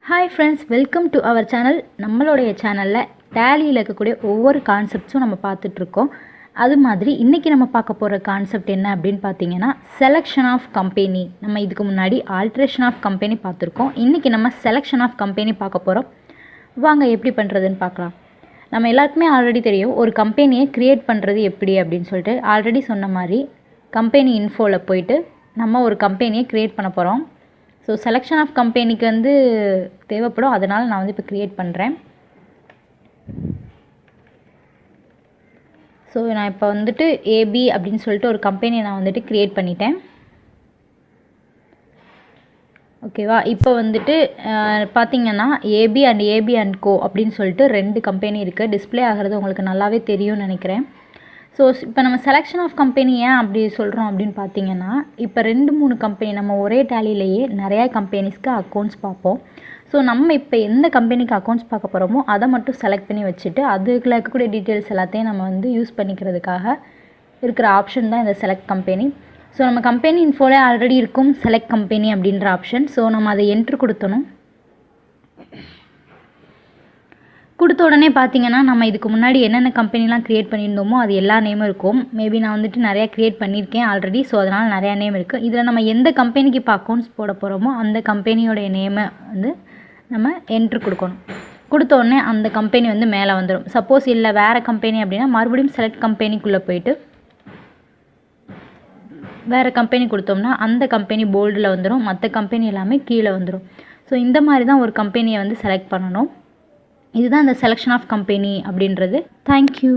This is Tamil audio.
Hi friends, welcome to our channel. நம்மளுடைய சேனலில் டேலியில் இருக்கக்கூடிய ஒவ்வொரு கான்செப்ட்ஸும் நம்ம பார்த்துட்ருக்கோம். அது மாதிரி இன்றைக்கி நம்ம பார்க்க போகிற கான்செப்ட் என்ன அப்படின்னு பார்த்தீங்கன்னா, செலெக்ஷன் ஆஃப் கம்பெனி. நம்ம இதுக்கு முன்னாடி ஆல்ட்ரேஷன் ஆஃப் கம்பெனி பார்த்துருக்கோம். இன்றைக்கி நம்ம செலெக்ஷன் ஆஃப் கம்பெனி பார்க்க போகிறோம். வாங்க எப்படி பண்ணுறதுன்னு பார்க்கலாம். நம்ம எல்லாருக்குமே ஆல்ரெடி தெரியும் ஒரு கம்பெனியை க்ரியேட் பண்ணுறது எப்படி அப்படின்னு சொல்லிட்டு. ஆல்ரெடி சொன்ன மாதிரி கம்பெனி இன்ஃபோவில் போயிட்டு நம்ம ஒரு கம்பெனியை க்ரியேட் பண்ண போகிறோம். ஸோ செலெக்ஷன் ஆஃப் கம்பெனிக்கு வந்து தேவைப்படும், அதனால் நான் வந்து இப்போ க்ரியேட் பண்ணுறேன். ஸோ நான் இப்போ வந்துட்டு ஏபி அப்படின்னு சொல்லிட்டு ஒரு கம்பெனியை நான் வந்துட்டு க்ரியேட் பண்ணிட்டேன். ஓகேவா? இப்போ வந்துட்டு பார்த்திங்கன்னா ஏபி அண்ட் கோ அப்படின்னு சொல்லிட்டு 2 கம்பெனி இருக்குது. டிஸ்பிளே ஆகிறது உங்களுக்கு நல்லாவே தெரியும்னு நினைக்கிறேன். ஸோ இப்போ நம்ம செலெக்ஷன் ஆஃப் கம்பெனி ஏன் அப்படி சொல்கிறோம் அப்படின்னு பார்த்தீங்கன்னா, இப்போ 2-3 கம்பெனி நம்ம ஒரே டேலியிலேயே நிறையா கம்பெனிஸ்க்கு அக்கௌண்ட்ஸ் பார்ப்போம். ஸோ நம்ம இப்போ எந்த கம்பெனிக்கு அக்கௌண்ட்ஸ் பார்க்க போகிறோமோ அதை மட்டும் செலக்ட் பண்ணி வச்சுட்டு அதுக்குள்ள இருக்கக்கூடிய டீட்டெயில்ஸ் எல்லாத்தையும் நம்ம வந்து யூஸ் பண்ணிக்கிறதுக்காக இருக்கிற ஆப்ஷன் தான் இந்த செலக்ட் கம்பெனி. ஸோ நம்ம கம்பெனி இன்ஃபோலே ஆல்ரெடி இருக்கும் செலக்ட் கம்பெனி அப்படின்ற ஆப்ஷன். ஸோ நம்ம அதை என்ட்ரு கொடுத்தணும். கொடுத்த உடனே பார்த்தீங்கன்னா நம்ம இதுக்கு முன்னாடி என்னென்ன கம்பெனிலாம் க்ரியேட் பண்ணியிருந்தோமோ அது எல்லா நேமும் இருக்கும். மேபி நான் வந்துட்டு நிறையா க்ரியேட் பண்ணியிருக்கேன் ஆல்ரெடி. ஸோ அதனால் நிறையா நேம் இருக்குது. இதில் நம்ம எந்த கம்பெனிக்கு இப்போ அக்கௌண்ட்ஸ் போட போகிறோமோ அந்த கம்பெனியோடைய நேமை வந்து நம்ம என்ட்ரு கொடுக்கணும். கொடுத்த உடனே அந்த கம்பெனி வந்து மேலே வந்துடும். சப்போஸ் இல்லை வேறு கம்பெனி அப்படின்னா மறுபடியும் செலக்ட் கம்பெனிக்குள்ளே போயிட்டு வேறு கம்பெனி கொடுத்தோம்னா அந்த கம்பெனி போல்டில் வந்துடும், மற்ற கம்பெனி எல்லாமே கீழே வந்துடும். ஸோ இந்த மாதிரி தான் ஒரு கம்பெனியை வந்து செலக்ட் பண்ணணும். இதுதான் இந்த செலெக்ஷன் ஆஃப் கம்பெனி அப்படின்றது. தேங்க்யூ.